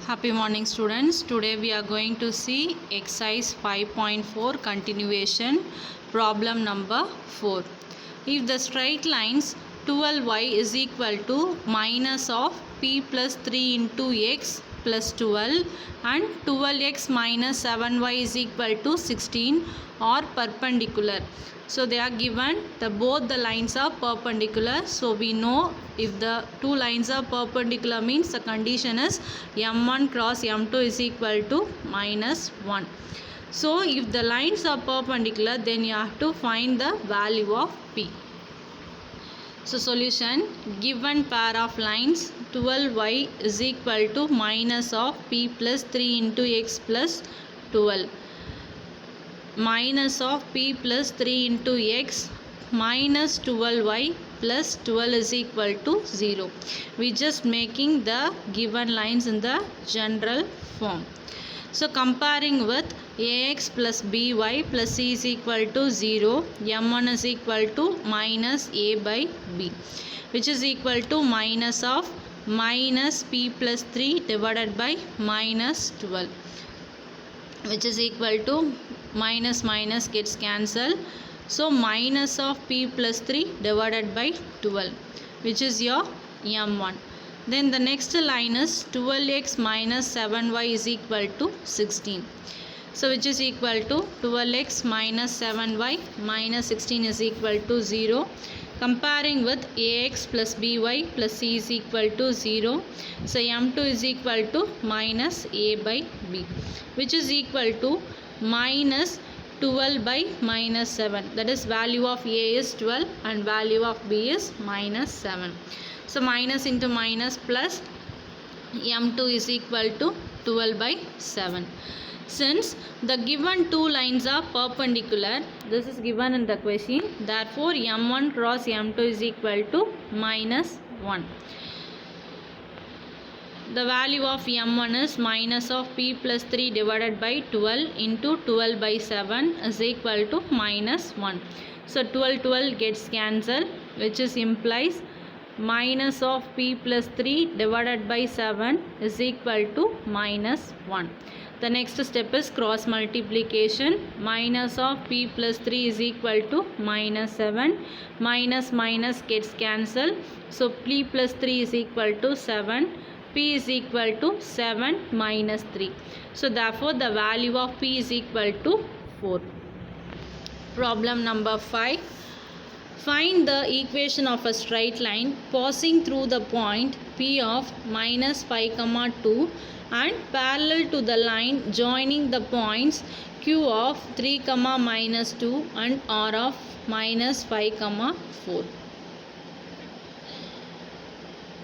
Happy morning students. Today we are going to see exercise 5.4 continuation problem number 4. If the straight lines 12y is equal to minus of p plus 3 into x plus 12 and 12x minus 7y is equal to 16 are perpendicular. So they are given both the lines are perpendicular. So we know if the two lines are perpendicular means the condition is m1 cross m2 is equal to minus 1. So if the lines are perpendicular, then you have to find the value of p. So solution, given pair of lines 12y is equal to minus of p plus 3 into x plus 12 minus of p plus 3 into x minus 12y plus 12 is equal to 0. We just making the given lines in the general form. So comparing with ax plus by plus c is equal to 0, m1 is equal to minus a by b, which is equal to minus of minus p plus 3 divided by minus 12, which is equal to minus minus gets cancelled. So minus of p plus 3 divided by 12, which is your m1. Then the next line is 12x minus 7y is equal to 16. So which is equal to 12x minus 7y minus 16 is equal to 0. Comparing with ax plus by plus c is equal to 0. So m2 is equal to minus a by b, which is equal to minus 12 by minus 7. That is value of a is 12 and value of b is minus 7. So minus into minus plus m2 is equal to 12 by 7. Since the given two lines are perpendicular, this is given in the question, therefore m1 cross m2 is equal to minus 1. The value of m1 is minus of p plus 3 divided by 12 into 12 by 7 is equal to minus 1. So 12 gets cancelled, which is implies minus of p plus 3 divided by 7 is equal to minus 1. The next step is cross multiplication. Minus of p plus 3 is equal to minus 7. Minus minus gets cancelled. So p plus 3 is equal to 7. P is equal to 7 minus 3. So therefore the value of P is equal to 4. Problem number 5. Find the equation of a straight line passing through the point P of minus 5, 2 and parallel to the line joining the points Q of 3, minus 2 and R of minus 5, 4.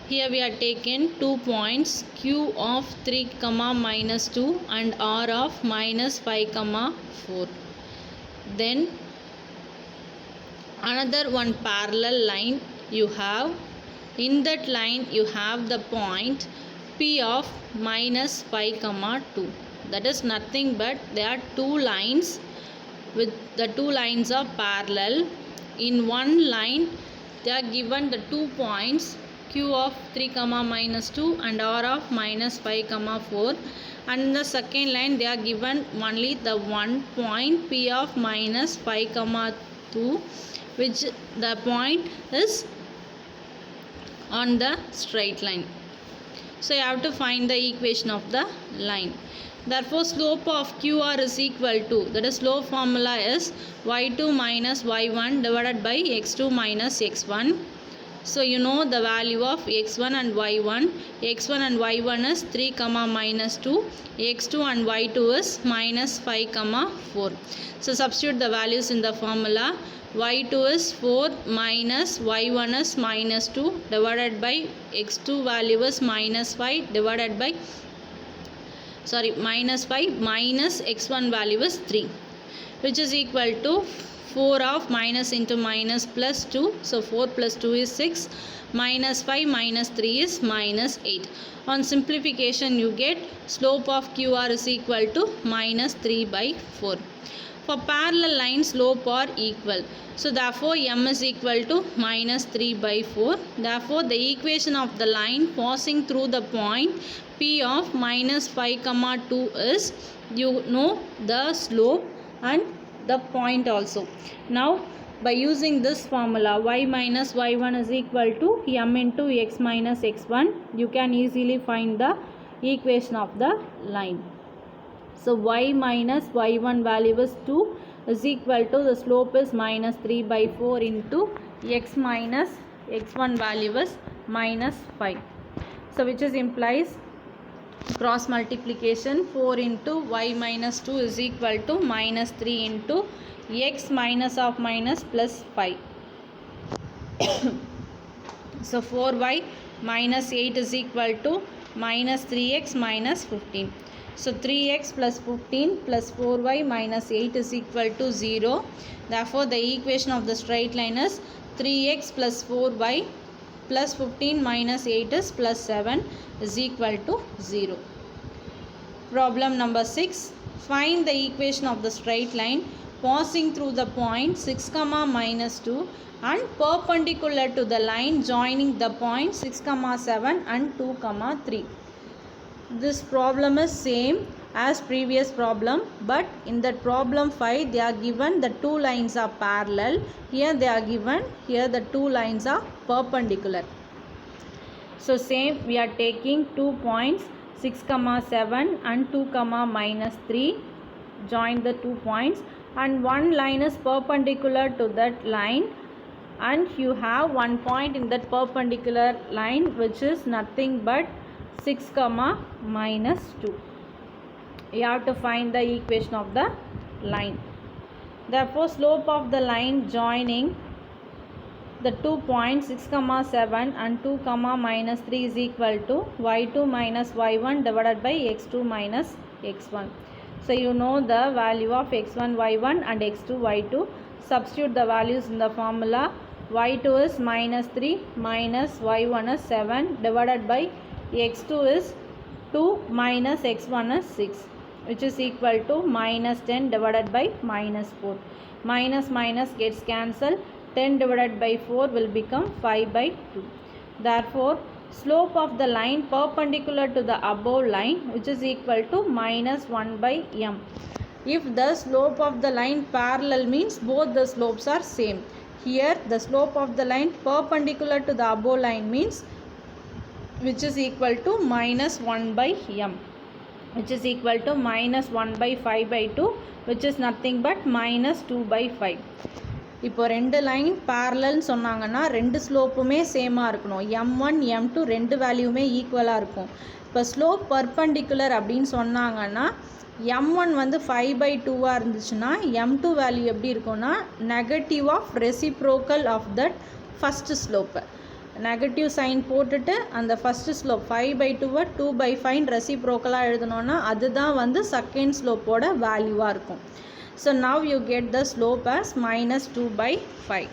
Here we are taken 2 points Q of 3, minus 2 and R of minus 5, 4. Then another one parallel line you have. In that line you have the point P of minus 5, 2. That is nothing but there are two lines with the two lines are parallel. In one line they are given the 2 points Q of 3, minus 2 and R of minus 5, 4. And in the second line they are given only the 1 point P of minus 5, 2, which the point is on the straight line. So you have to find the equation of the line. Therefore slope of QR is equal to, that is slope formula is y2 minus y1 divided by x2 minus x1. So you know the value of x1 and y1. x1 and y1 is 3, minus 2. x2 and y2 is minus 5, 4. So substitute the values in the formula. y2 is 4 minus y1 is minus 2 divided by x2 value is minus 5 divided by minus 5 minus x1 value is 3, which is equal to 4 of minus into minus plus 2. So 4 plus 2 is 6. Minus 5 minus 3 is minus 8. On simplification you get slope of QR is equal to minus 3 by 4. For parallel lines, slope are equal. So therefore m is equal to minus 3 by 4. Therefore the equation of the line passing through the point P of minus 5 comma 2 is, you know the slope and the point also. Now by using this formula, y minus y1 is equal to m into x minus x1, you can easily find the equation of the line. So y minus y1 value is 2 is equal to the slope is minus 3 by 4 into x minus x1 value is minus 5. So which is implies cross multiplication, 4 into y minus 2 is equal to minus 3 into x minus of minus plus 5. So 4y minus 8 is equal to minus 3x minus 15. So 3x plus 15 plus 4y minus 8 is equal to 0. Therefore the equation of the straight line is 3x plus 4y plus 15 minus 8 is plus 7 is equal to 0. Problem number 6. Find the equation of the straight line passing through the point 6 comma minus 2 and perpendicular to the line joining the point 6 comma 7 and 2 comma 3. This problem is same as previous problem, but in that problem 5 they are given the two lines are parallel. Here they are given, here the two lines are perpendicular. So same, we are taking 2 points 6 comma 7 and 2 comma minus 3, join the 2 points, and one line is perpendicular to that line, and you have one point in that perpendicular line which is nothing but 6 comma minus 2. You have to find the equation of the line. Therefore slope of the line joining the 2 points 6 comma 7 and 2 comma minus 3 is equal to y2 minus y1 divided by x2 minus x1. So you know the value of x1 y1 and x2 y2. Substitute the values in the formula. Y2 is minus 3 minus y1 is 7 divided by x2 is 2 minus x1 is 6, which is equal to minus 10 divided by minus 4. Minus minus gets cancelled. 10 divided by 4 will become 5 by 2. Therefore slope of the line perpendicular to the above line, which is equal to minus 1 by m. If the slope of the line parallel means both the slopes are same. Here the slope of the line perpendicular to the above line means which is equal to minus 1 by m, which is equal to minus 1 by 5 by 2, which is nothing but minus 2 by 5. இப்போ ரெண்டு line பேரலல்னு சொன்னாங்கன்னா ரெண்டு ஸ்லோப்புமே சேமாக இருக்கணும். m1 m2 ரெண்டு வேல்யூமே ஈக்குவலாக இருக்கும். இப்போ ஸ்லோப் பர்பண்டிகுலர் அப்படின்னு சொன்னாங்கன்னா m1 வந்து 5 by 2 இருந்துச்சுன்னா m2 வேல்யூ எப்படி இருக்கும்னா negative of reciprocal of that first slope. Negative sign போட்டுட்டு அந்த ஃபஸ்ட்டு ஸ்லோப் 5 by 2 2 by 5 ரெசிப்ரோக்கலாக எழுதணுன்னா அதுதான் வந்து செகண்ட் ஸ்லோப்போட வேல்யூவாக இருக்கும். So now you get the slope as minus 2 by 5.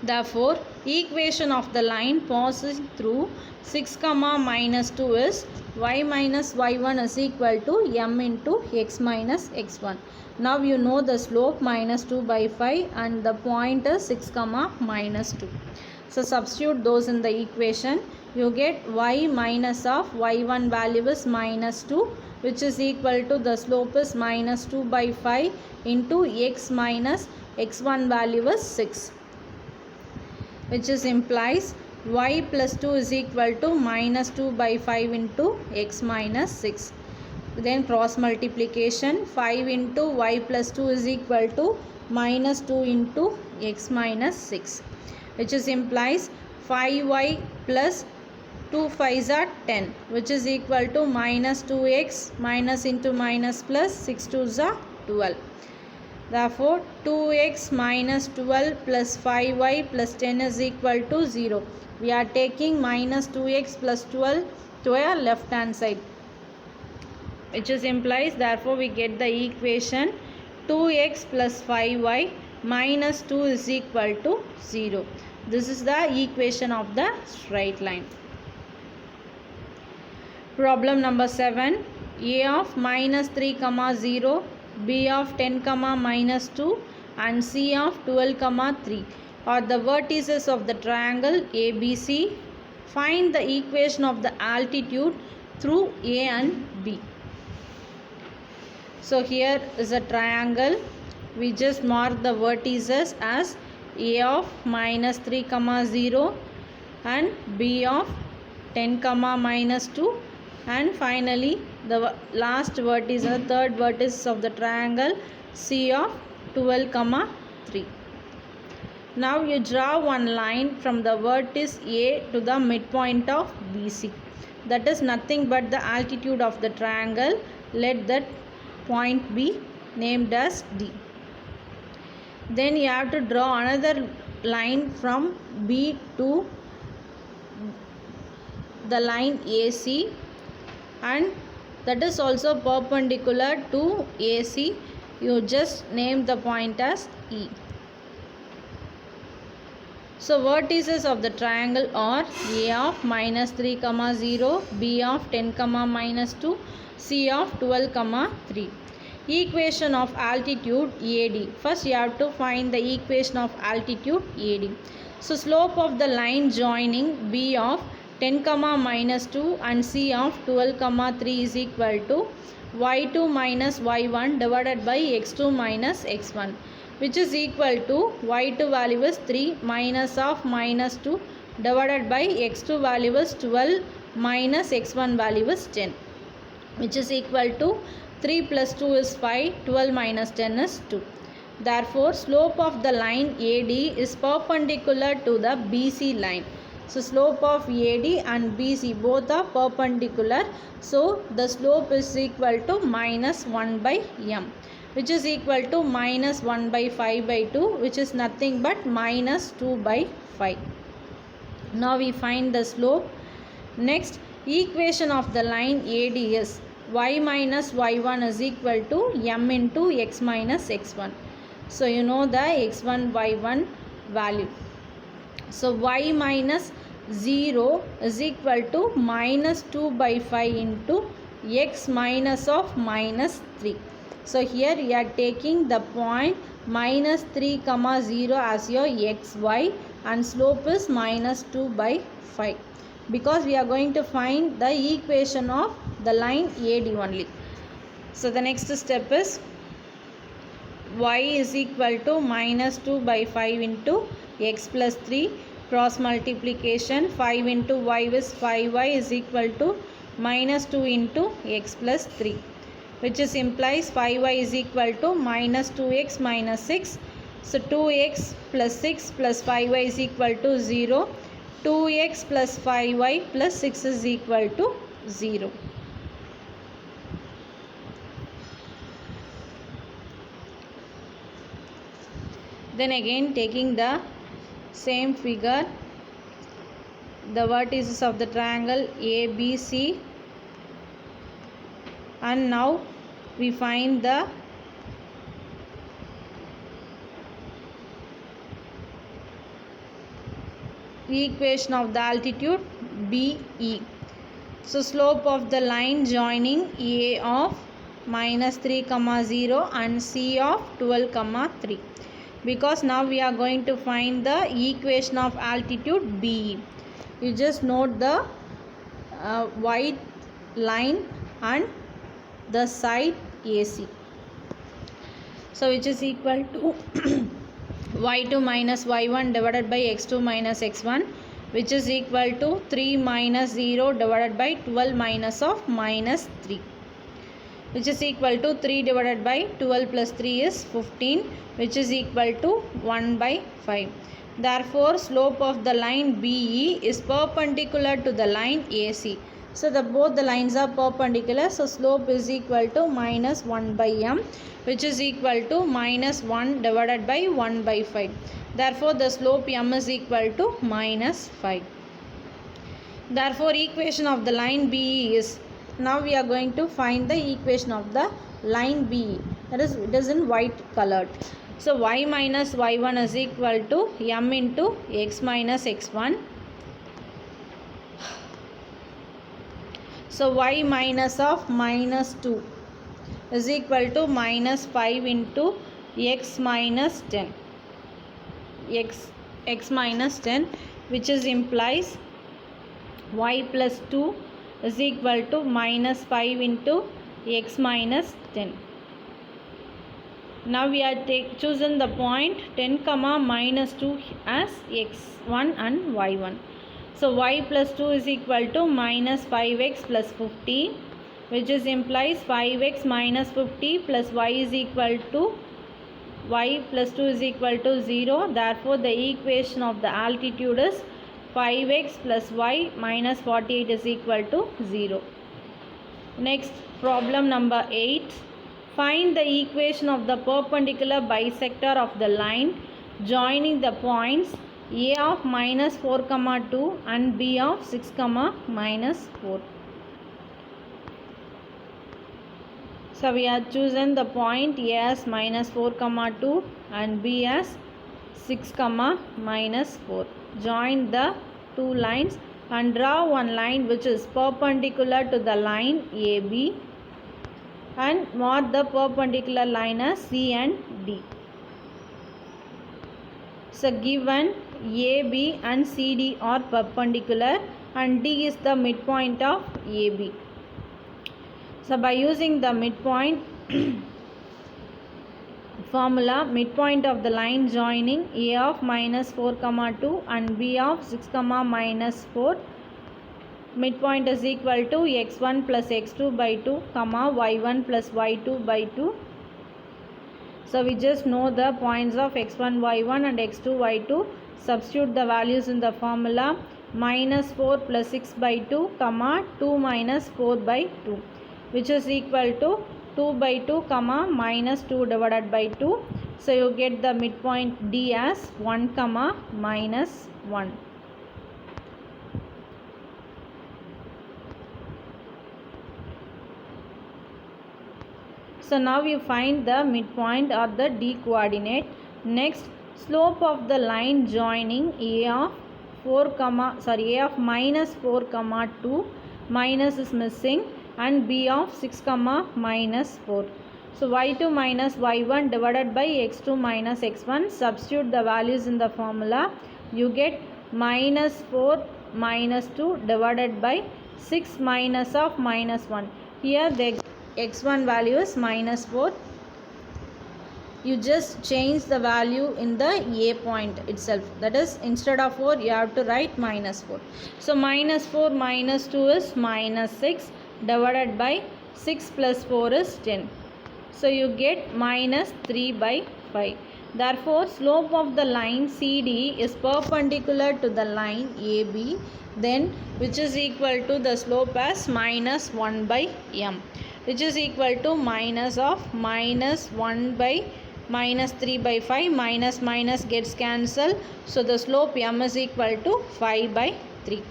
Therefore equation of the line passing through 6 comma minus 2 is y minus y1 is equal to m into x minus x1. Now you know the slope minus 2 by 5 and the point is 6 comma minus 2. So substitute those in the equation. You get y minus of y1 value is minus 2, which is equal to the slope is minus 2 by 5 into x minus x1 value is 6, which is implies y plus 2 is equal to minus 2 by 5 into x minus 6. Then cross multiplication, 5 into y plus 2 is equal to minus 2 into x minus 6, which is implies 5y plus 2 5s are 10, which is equal to minus 2x minus into minus plus 6 2s are 12. Therefore 2x minus 12 plus 5y plus 10 is equal to 0. We are taking minus 2x plus 12 to a left hand side, which is implies therefore we get the equation 2x plus 5y minus 2 is equal to 0. This is the equation of the straight line. Problem number 7. A of minus 3 comma 0 B of 10 comma minus 2 and C of 12 comma 3 are the vertices of the triangle ABC. Find the equation of the altitude through A and B. So here is a triangle. We just mark the vertices as A of minus 3 comma 0 and B of 10 comma minus 2, and finally the last vertex, the third vertex of the triangle, C of 12 comma 3. Now you draw one line from the vertex A to the midpoint of BC. That is nothing but the altitude of the triangle. Let that point be named as D. Then you have to draw another line from B to the line AC, and that is also perpendicular to AC. You just name the point as E. So vertices of the triangle are A of minus 3 comma 0, B of 10 comma minus 2, C of 12 comma 3. Equation of altitude AD. First you have to find the equation of altitude AD. So slope of the line joining B of 10 comma minus 2 and C of 12 comma 3 is equal to y2 minus y1 divided by x2 minus x1, which is equal to y2 value is 3 minus of minus 2 divided by x2 value is 12 minus x1 value is 10, which is equal to 3 plus 2 is 5, 12 minus 10 is 2. Therefore, slope of the line AD is perpendicular to the BC line. So, slope of AD and BC both are perpendicular. So, the slope is equal to minus 1 by m, which is equal to minus 1 by 5 by 2, which is nothing but minus 2 by 5. Now, we find the slope. Next, equation of the line AD is y minus y1 is equal to m into x minus x1. So, you know the x1 y1 value. So, y minus 0 is equal to minus 2 by 5 into x minus of minus 3. So, here you are taking the point minus 3 comma 0 as your xy and slope is minus 2 by 5. Because we are going to find the equation of the line AD only. So the next step is y is equal to minus 2 by 5 into x plus 3, cross multiplication, 5 into y is 5y is equal to minus 2 into x plus 3, which is implies 5y is equal to minus 2x minus 6. So 2x plus 6 plus 5y is equal to 0. 2x plus 5y plus 6 is equal to 0. Then again taking the same figure, the vertices of the triangle ABC, and now we find the equation of the altitude BE. So slope of the line joining A of minus 3 comma 0 and C of 12 comma 3. Because now we are going to find the equation of altitude BE. You just note the white line and the side AC. So which is equal to y2 minus y1 divided by x2 minus x1, which is equal to 3 minus 0 divided by 12 minus of minus 3, which is equal to 3 divided by 12 plus 3 is 15, which is equal to 1 by 5. Therefore, slope of the line BE is perpendicular to the line AC. So, both the lines are perpendicular. So, slope is equal to minus 1 by m, which is equal to minus 1 divided by 1 by 5. Therefore, the slope m is equal to minus 5. Therefore, equation of the line BE is, now we are going to find the equation of the line BE. That is, it is in white colored. So, y minus y1 is equal to m into x minus x1. So, y minus of minus 2 is equal to minus 5 into x minus 10. X minus 10, which is implies y plus 2 is equal to minus 5 into x minus 10. Now we are chosen the point 10 comma minus 2 as x1 and y1. So y plus 2 is equal to minus 5x plus 50, which is implies 5x minus 50 plus y is equal to y plus 2 is equal to 0. Therefore the equation of the altitude is 5x plus y minus 48 is equal to 0. Next, problem number 8. Find the equation of the perpendicular bisector of the line joining the points a of minus 4 comma 2 and b of 6 comma minus 4. So we have chosen the point a as minus 4 comma 2 and b as 6 comma minus 4. Join the two lines and draw one line which is perpendicular to the line AB and mark the perpendicular line as C and D. So given AB and CD are perpendicular and D is the midpoint of AB. So by using the midpoint formula, midpoint of the line joining A of minus 4 comma 2 and B of 6 comma minus 4, midpoint is equal to x1 plus x2 by 2 comma y1 plus y2 by 2. So we just know the points of x1 y1 and x2 y2. Substitute the values in the formula. Minus 4 plus 6 by 2 comma 2 minus 4 by 2, which is equal to 2 by 2 comma minus 2 divided by 2. So you get the midpoint D as 1 comma minus 1. So now you find the midpoint or the D coordinate. Next, slope of the line joining A of minus 4 comma 2, minus is missing, and B of 6 comma minus 4. So y2 minus y1 divided by x2 minus x1. Substitute the values in the formula. You get minus 4 minus 2 divided by 6 minus of minus 1. Here the x1 value is minus 4. You just change the value in the A point itself. That is, instead of 4 you have to write minus 4. So minus 4 minus 2 is minus 6 divided by 6 plus 4 is 10. So you get minus 3 by 5. Therefore slope of the line CD is perpendicular to the line AB, then which is equal to the slope as minus 1 by m, which is equal to minus of minus 1 by minus 3 by 5. Minus minus gets cancelled. So the slope m is equal to 5 by 3.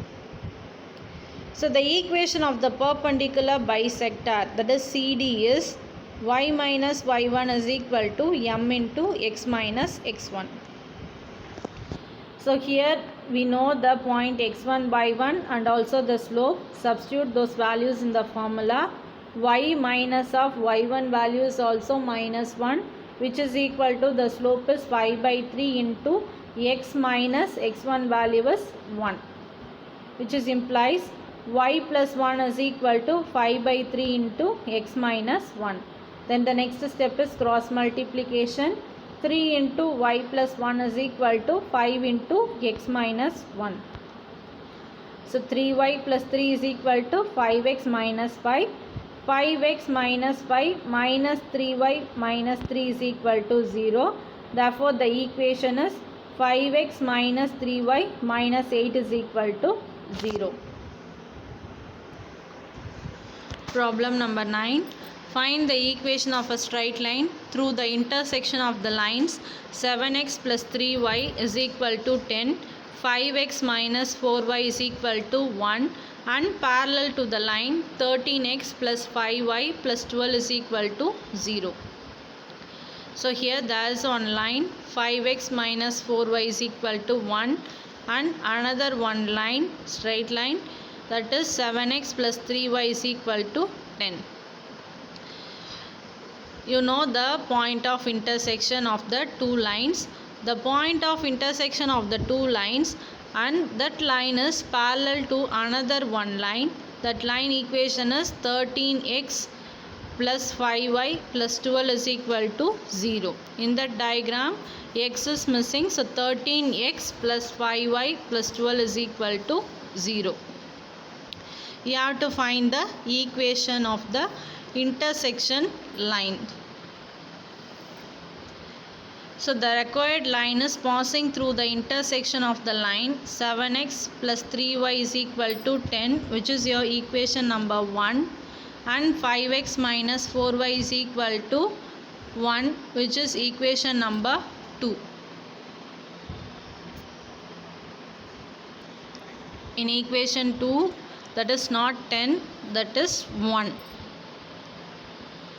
So the equation of the perpendicular bisector, that is CD, is y minus y1 is equal to m into x minus x1. So here we know the point x1 y1 and also the slope. Substitute those values in the formula. Y minus of y1 value is also minus 1, which is equal to the slope is 5 by 3 into x minus x1 value is 1, which is implies y plus 1 is equal to 5 by 3 into x minus 1. Then the next step is cross multiplication. 3 into y plus 1 is equal to 5 into x minus 1. So 3y plus 3 is equal to 5x minus 5. 5x minus 5 minus 3y minus 3 is equal to 0. Therefore the equation is 5x minus 3y minus 8 is equal to 0. Problem number 9. Find the equation of a straight line through the intersection of the lines 7x plus 3y is equal to 10, 5x minus 4y is equal to 1, and parallel to the line 13x plus 5y plus 12 is equal to 0. So here there is one line 5x minus 4y is equal to 1 and another one line, straight line, that is 7x plus 3y is equal to 10. you know the point of intersection of the two lines. The point of intersection of the two lines, and that line is parallel to another one line. That line equation is 13x plus 5y plus 12 is equal to 0. In that diagram, x is missing, so 13x plus 5y plus 12 is equal to 0. You have to find the equation of the intersection line. So the required line is passing through the intersection of the line 7x plus 3y is equal to 10, which is your equation number 1, and 5x minus 4y is equal to 1, which is equation number 2. In equation 2, that is not 10, that is 1.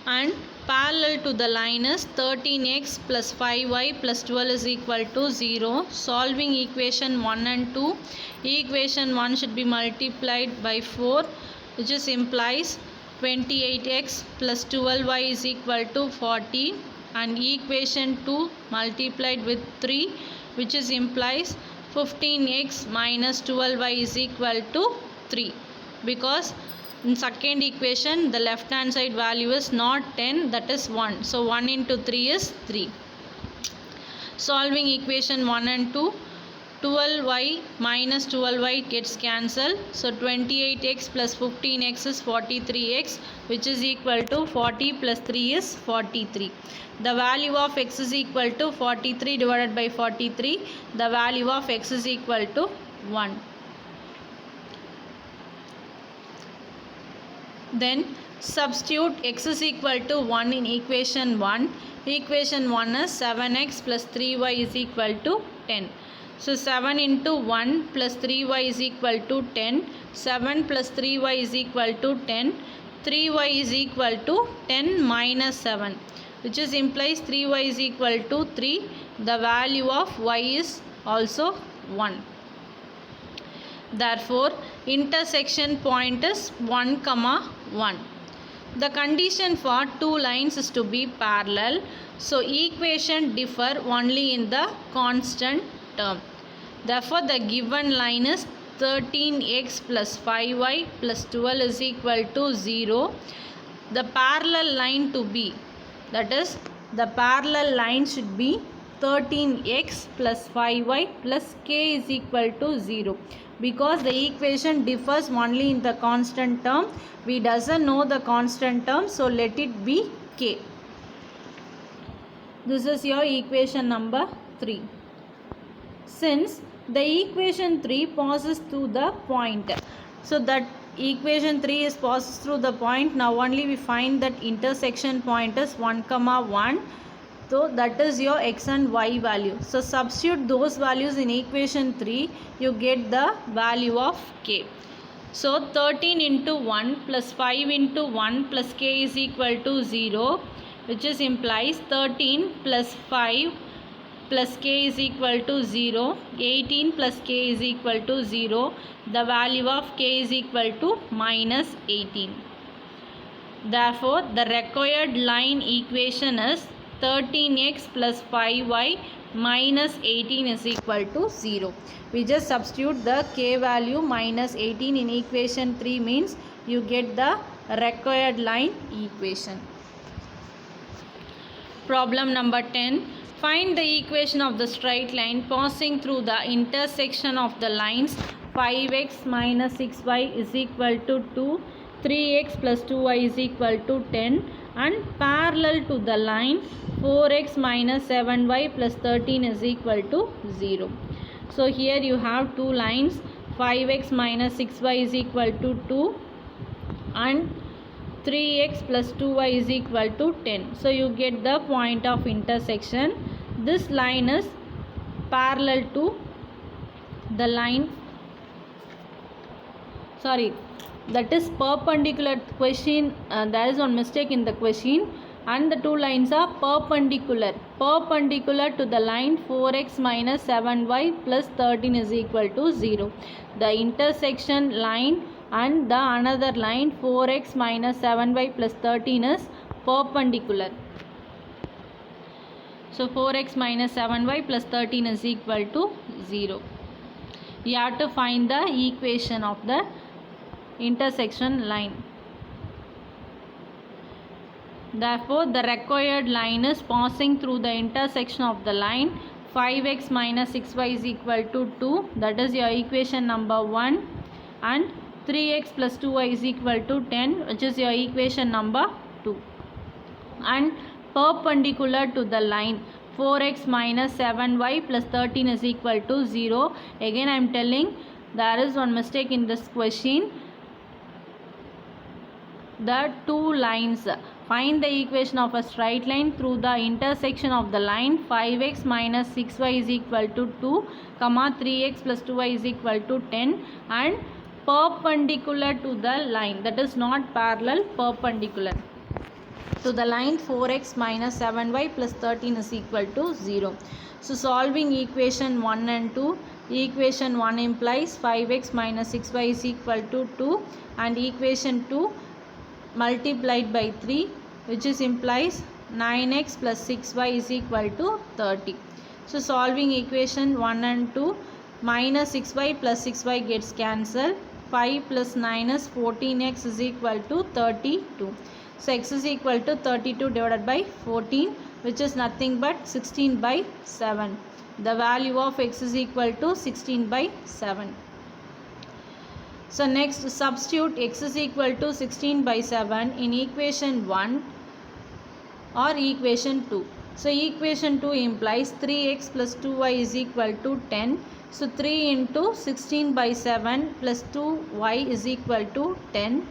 And parallel to the line is 13x plus 5y plus 12 is equal to 0. Solving equation 1 and 2, equation 1 should be multiplied by 4, which is implies 28x plus 12y is equal to 40, and equation 2 multiplied with 3, which is implies 15x minus 12y is equal to 3, because in second equation the left hand side value is not 10, that is 1, so 1 into 3 is 3. Solving equation 1 and 2, 12y minus 12y gets cancelled, so 28x plus 15x is 43x, which is equal to 40 plus 3 is 43. The value of x is equal to 43 divided by 43. The value of x is equal to 1. Then substitute x is equal to 1 in equation 1. Equation 1 is 7x plus 3y is equal to 10. So 7 into 1 plus 3y is equal to 10. 7 plus 3y is equal to 10. 3y is equal to 10 minus 7, which is implies 3y is equal to 3. The value of y is also 1. Therefore, intersection point is 1, 1. The condition for two lines is to be parallel. So, equation differ only in the constant term. Therefore, the given line is 13x plus 5y plus 12 is equal to 0. The parallel line to be, that is, the parallel line should be 13x plus 5y plus k is equal to 0. Because the equation differs only in the constant term, we doesn't know the constant term, so let it be k. This is your equation number 3. Since the equation 3 passes through the point, so that equation 3 is passes through the point, now only we find that intersection point is 1, 1. So that is your x and y value. So substitute those values in equation 3, you get the value of k. So 13 into 1 plus 5 into 1 plus k is equal to 0, which is implies 13 plus 5 plus k is equal to 0. 18 plus k is equal to 0. The value of k is equal to minus 18. Therefore, the required line equation is 13x plus 5y minus 18 is equal to 0. We just substitute the k value minus 18 in equation 3 means you get the required line equation. Problem number 10. Find the equation of the straight line passing through the intersection of the lines 5x minus 6y is equal to 2, 3x plus 2y is equal to 10, and parallel to the line 4x minus 7y plus 13 is equal to 0. So here you have two lines, 5x minus 6y is equal to 2 and 3x plus 2y is equal to 10. So you get the point of intersection. This line is parallel to the line, that is perpendicular. Question, there is one mistake in the question, and the two lines are perpendicular to the line 4x minus 7y plus 13 is equal to 0. The intersection line and the another line 4x minus 7y plus 13 is perpendicular. So 4x minus 7y plus 13 is equal to 0. You have to find the equation of the intersection line. Therefore, the required line is passing through the intersection of the line 5x minus 6y is equal to 2. That is your equation number 1. And 3x plus 2y is equal to 10, which is your equation number 2. And perpendicular to the line 4x minus 7y plus 13 is equal to 0. Again I am telling there is one mistake in this question. The two lines. Find the equation of a straight line through the intersection of the line 5x minus 6y is equal to 2, 3x plus 2y is equal to 10 and perpendicular to the line, that is not parallel, perpendicular to the line 4x minus 7y plus 13 is equal to 0. So solving equation 1 and 2, equation 1 implies 5x minus 6y is equal to 2 and equation 2 multiplied by 3, which is implies 9x plus 6y is equal to 30. So solving equation 1 and 2, minus 6y plus 6y gets cancelled. 5 plus 9 is 14x is equal to 32. So x is equal to 32 divided by 14, which is nothing but 16 by 7. The value of x is equal to 16 by 7. So next substitute x is equal to 16 by 7 in equation 1 or equation 2. So equation 2 implies 3x plus 2y is equal to 10. So 3 into 16 by 7 plus 2y is equal to 10,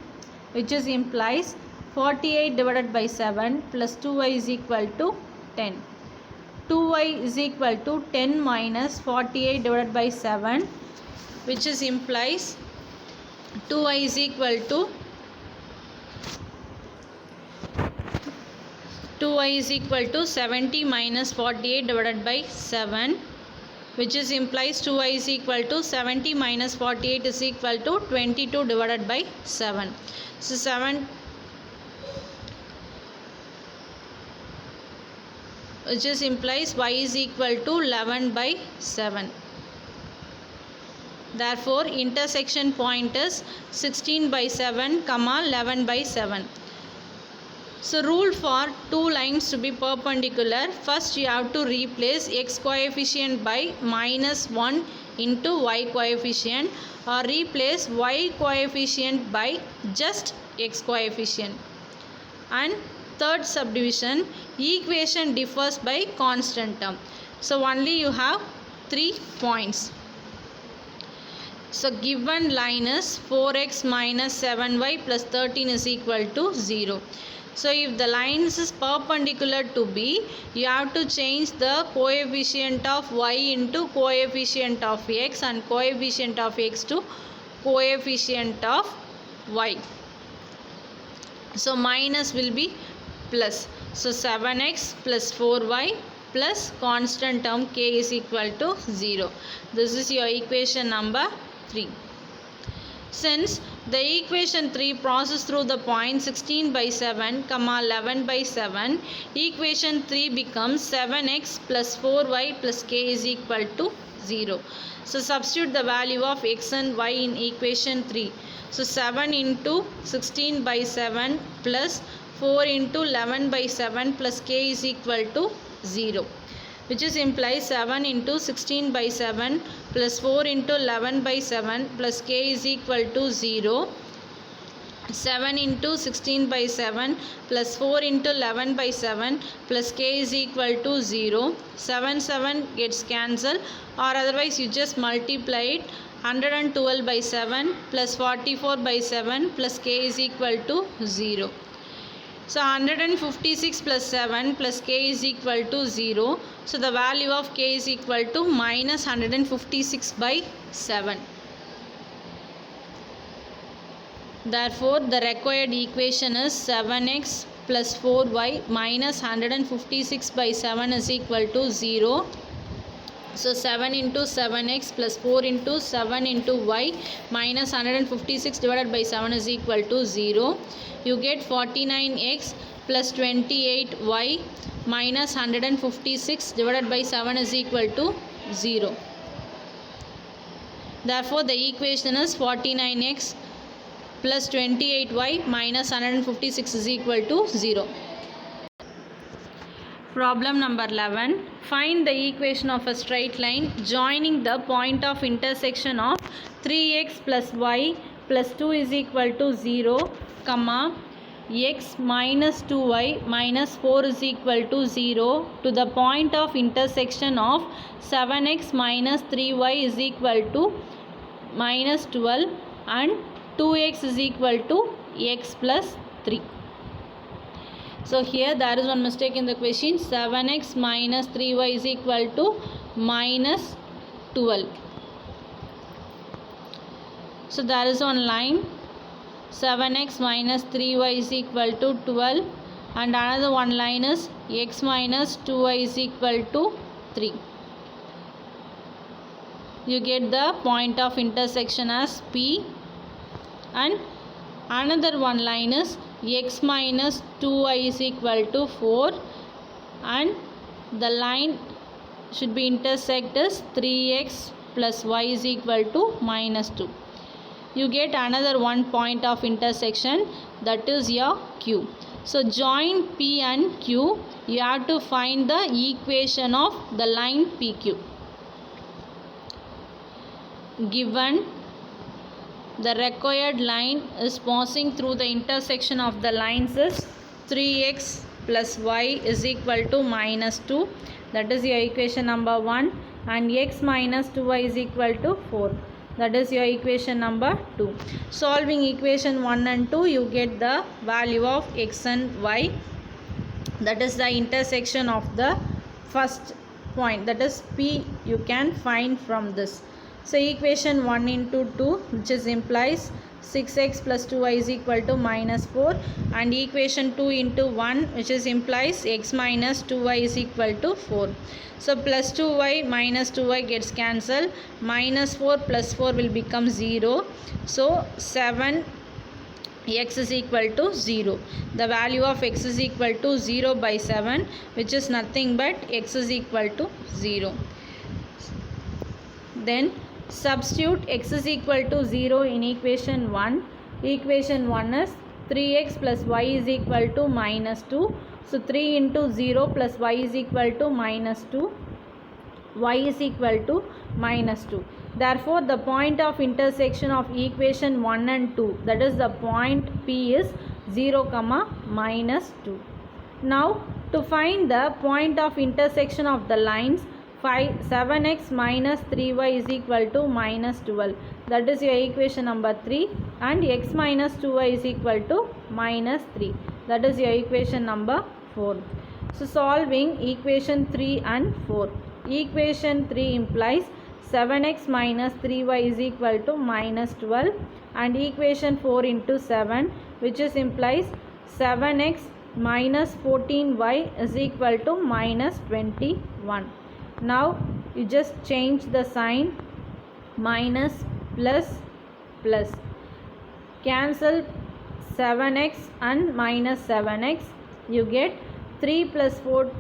which is implies 48 divided by 7 plus 2y is equal to 10. 2y is equal to 10 minus 48 divided by 7, which is implies 2y is equal to 70 minus 48 divided by 7, which is implies 2y is equal to 70 minus 48 is equal to 22 divided by 7. So 7, which is implies y is equal to 11 by 7. Therefore, intersection point is 16 by 7, 11 by 7. So, rule for two lines to be perpendicular, first you have to replace x coefficient by minus 1 into y coefficient or replace y coefficient by just x coefficient. And third subdivision, equation differs by constant term. So, only you have 3 points. So given line is 4x minus 7y plus 13 is equal to 0. So if the lines is perpendicular to B, you have to change the coefficient of y into coefficient of x and coefficient of x to coefficient of y. So minus will be plus. So 7x plus 4y plus constant term k is equal to 0. This is your equation number 3. Since the equation 3 passes through the point 16 by 7, 11 by 7, equation 3 becomes 7x plus 4y plus k is equal to 0. So substitute the value of x and y in equation 3. So 7 into 16 by 7 plus 4 into 11 by 7 plus k is equal to 0. Which is implies 7 into 16 by 7 plus 4 into 11 by 7 plus k is equal to 0. 7 into 16 by 7 plus 4 into 11 by 7 plus k is equal to 0. 7 gets cancelled, or otherwise you just multiply it. 112 by 7 plus 44 by 7 plus k is equal to 0. So 156 plus 7 plus k is equal to 0. So the value of k is equal to minus 156 by 7. Therefore, the required equation is 7x plus 4y minus 156 by 7 is equal to 0. So 7 into 7x plus 4 into 7 into y minus 156 divided by 7 is equal to 0. You get 49x plus 28y minus 156 divided by 7 is equal to 0. Therefore, the equation is 49x plus 28y minus 156 is equal to 0. Problem number 11. Find the equation of a straight line joining the point of intersection of 3x plus y plus 2 is equal to 0, comma, x minus 2y minus 4 is equal to 0 to the point of intersection of 7x minus 3y is equal to minus 12 and 2x is equal to x plus 3. So here there is one mistake in the question. 7x minus 3y is equal to minus 12. So there is one line. 7x minus 3y is equal to 12 and another one line is x minus 2y is equal to 3. You get the point of intersection as P, and another one line is x minus 2y is equal to 4 and the line should be intersect as 3x plus y is equal to minus 2. You get another one point of intersection, that is your Q. So join P and Q, you have to find the equation of the line PQ. Given the required line is passing through the intersection of the lines is 3x plus y is equal to minus 2. That is your equation number 1. And x minus 2y is equal to 4. That is your equation number 2. Solving equation 1 and 2, you get the value of x and y. That is the intersection of the first point. That is P you can find from this. So equation 1 into 2, which is implies 6x plus 2y is equal to minus 4, and equation 2 into 1, which is implies x minus 2y is equal to 4. So plus 2y minus 2y gets cancelled, minus 4 plus 4 will become 0. So 7x is equal to 0. The value of x is equal to 0 by 7, which is nothing but x is equal to 0. Then substitute x is equal to 0 in equation 1. Equation 1 is 3x plus y is equal to minus 2. So 3 into 0 plus y is equal to minus 2. Y is equal to minus 2. Therefore, the point of intersection of equation 1 and 2, that is the point P, is 0, minus 2. Now, to find the point of intersection of the lines 7x minus 3y is equal to minus 12. That is your equation number 3. And x minus 2y is equal to minus 3. That is your equation number 4. So solving equation 3 and 4. Equation 3 implies 7x minus 3y is equal to minus 12. And equation 4 into 7, which is implies 7x minus 14y is equal to minus 21. Now you just change the sign, minus plus plus. Cancel 7x and minus 7x. You get 3 plus 4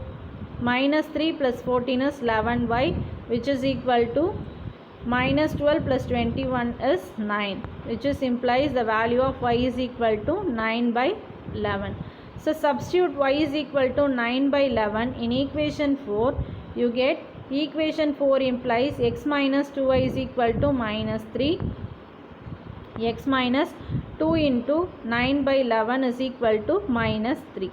minus 3 plus 14 is 11y, which is equal to minus 12 plus 21 is 9, which is implies the value of y is equal to 9 by 11. So substitute y is equal to 9 by 11 in equation 4. You get equation 4 implies x minus 2y is equal to minus 3. X minus 2 into 9 by 11 is equal to minus 3.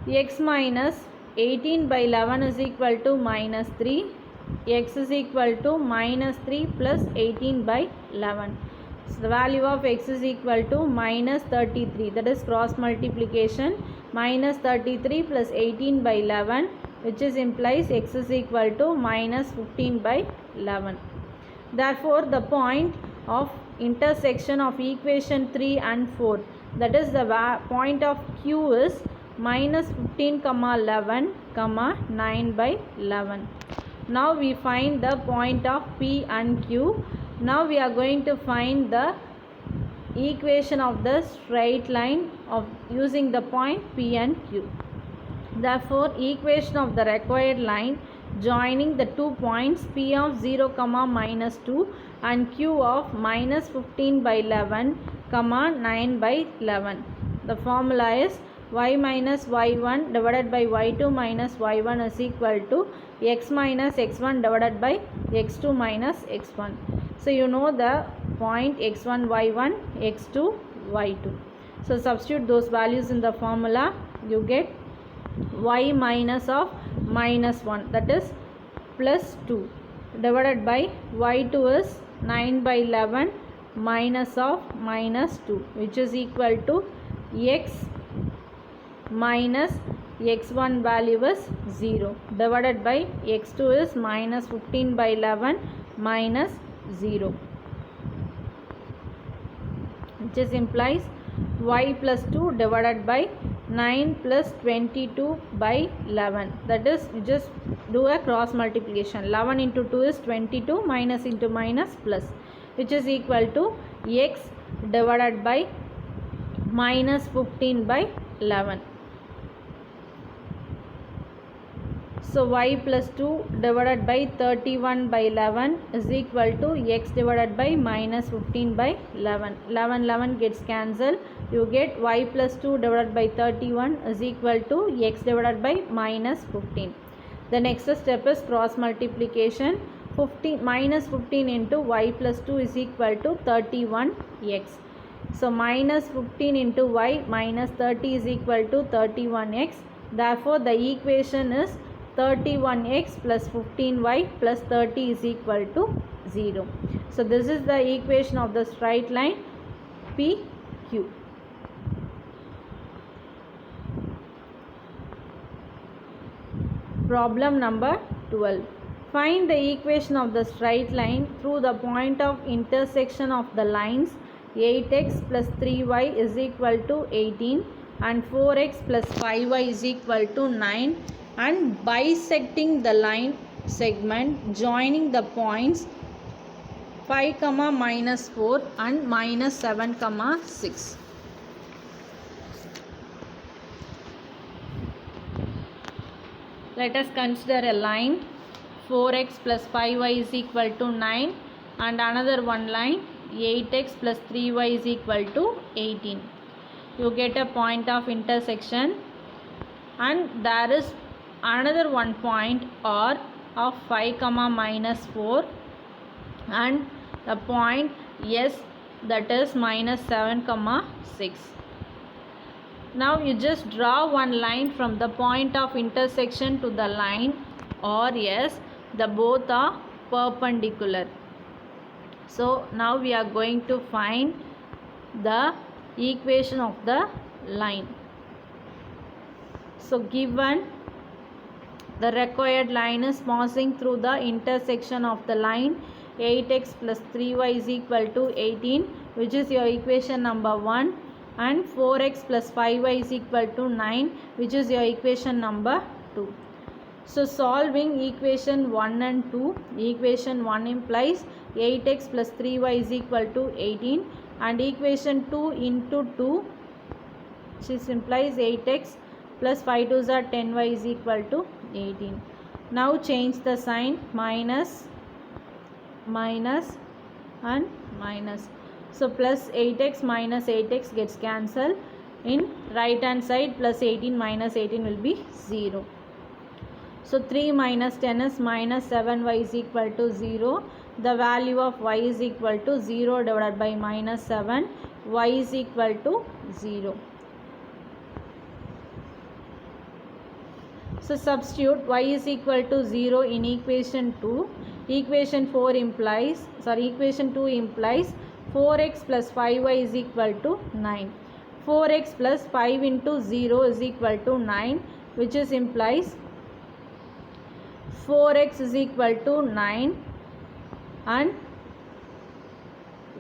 X minus 18 by 11 is equal to minus 3. X is equal to minus 3 plus 18 by 11. So the value of x is equal to minus 33. That is cross multiplication. Minus 33 plus 18 by 11, which is implies x is equal to minus 15 by 11. Therefore, the point of intersection of equation 3 and 4, that is the point of Q, is minus 15, 11, 9 by 11. Now we find the point of P and Q. Now we are going to find the equation of the straight line of using the point P and Q. Therefore, equation of the required line joining the 2 points P of 0, minus 2 and Q of minus 15 by 11, 9 by 11. The formula is y minus y1 divided by y2 minus y1 is equal to x minus x1 divided by x2 minus x1. So you know the point x1 y1, x2 y2. So substitute those values in the formula. You get y minus of minus 1, that is plus 2, divided by y2 is 9 by 11 minus of minus 2, which is equal to x minus x1 value is 0, divided by x2 is minus 15 by 11 minus 0, which is implies y plus 2 divided by 9 plus 22 by 11. That is, you just do a cross multiplication. 11 into 2 is 22, minus into minus plus, which is equal to x divided by minus 15 by 11. So y plus 2 divided by 31 by 11 is equal to x divided by minus 15 by 11. 11 gets cancelled. You get y plus 2 divided by 31 is equal to x divided by minus 15. The next step is cross multiplication. 15 minus 15 into y plus 2 is equal to 31x. So minus 15 into y minus 30 is equal to 31x. Therefore, the equation is 31x plus 15y plus 30 is equal to 0. So this is the equation of the straight line PQ. Problem number 12. Find the equation of the straight line through the point of intersection of the lines 8x plus 3y is equal to 18 and 4x plus 5y is equal to 9, and bisecting the line segment joining the points 5, minus 4 and minus 7, 6. Let us consider a line 4x plus 5y is equal to 9 and another one line 8x plus 3y is equal to 18. You get a point of intersection and there is another one point R of 5, minus 4 and the point S, that is minus 7, 6. Now you just draw one line from the point of intersection to the line or S. The both are perpendicular. So now we are going to find the equation of the line. So given the required line is passing through the intersection of the line 8x plus 3y is equal to 18, which is your equation number 1, and 4x plus 5y is equal to 9, which is your equation number 2. So solving equation 1 and 2, equation 1 implies 8x plus 3y is equal to 18 and equation 2 into 2, which implies 8x plus 5 2s are 10y is equal to 18. Now change the sign, minus, minus and minus. So plus 8x minus 8x gets cancelled. In right hand side plus 18 minus 18 will be 0. So 3 minus 10 is minus 7y is equal to 0. The value of y is equal to 0 divided by minus 7. Y is equal to 0. So substitute y is equal to 0 in equation 2. Equation 2 implies 4x plus 5y is equal to 9. 4x plus 5 into 0 is equal to 9, which is implies 4x is equal to 9 and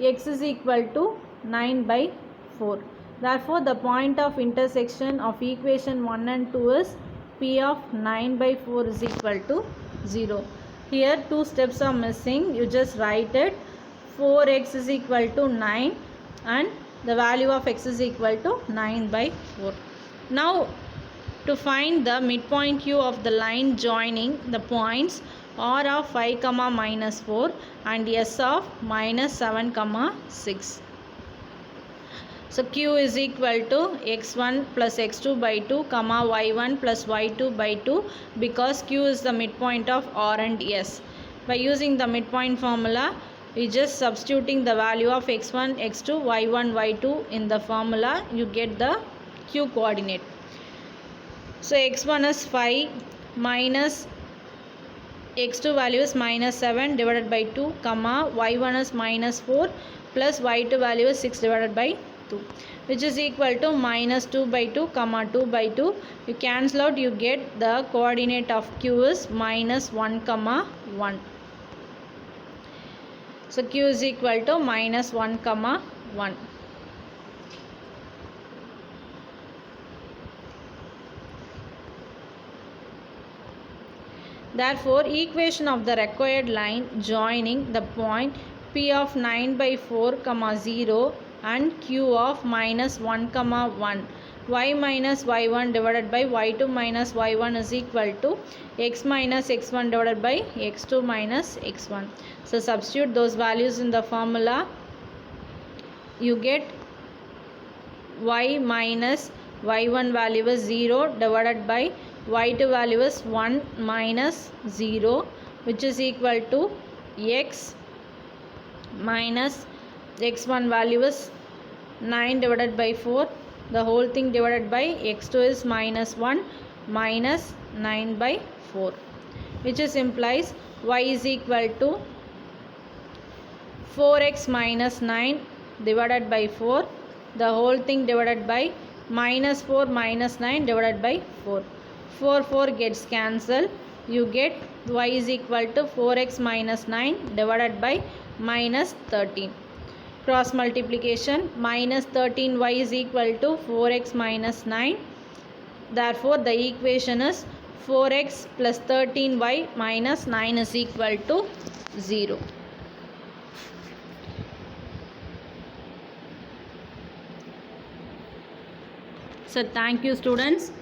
x is equal to 9 by 4. Therefore, the point of intersection of equation 1 and 2 is P of 9 by 4 is equal to 0. Here two steps are missing. You just write it. 4x is equal to 9 and the value of x is equal to 9 by 4. Now to find the midpoint q of the line joining the points r of 5 comma minus 4 and s of minus 7 comma 6. So q is equal to x1 plus x2 by 2 comma y1 plus y2 by 2 because q is the midpoint of r and s. By using the midpoint formula, we just substituting the value of x1, x2, y1, y2 in the formula, you get the q coordinate. So x1 is 5 minus x2 value is minus 7 divided by 2 comma y1 is minus 4 plus y2 value is 6 divided by 2, which is equal to minus 2 by 2 comma 2 by 2. You cancel out, you get the coordinate of q is minus 1 comma 1. So q is equal to minus 1 comma 1. Therefore, equation of the required line joining the point P of 9 by 4 comma 0 and Q of minus 1 comma 1, y minus y1 divided by y2 minus y1 is equal to x minus x1 divided by x2 minus x1. So substitute those values in the formula. You get y minus y1 value is 0 divided by y2 value is 1 minus 0, which is equal to x minus x1 value is 9 divided by 4, the whole thing divided by x2 is minus 1 minus 9 by 4, which is implies y is equal to 4x minus 9 divided by 4, the whole thing divided by minus 4 minus 9 divided by 4. 4 gets cancelled. You get y is equal to 4x minus 9 divided by minus 13. Cross multiplication, minus 13y is equal to 4x minus 9. Therefore, the equation is 4x plus 13y minus 9 is equal to 0. So, thank you students.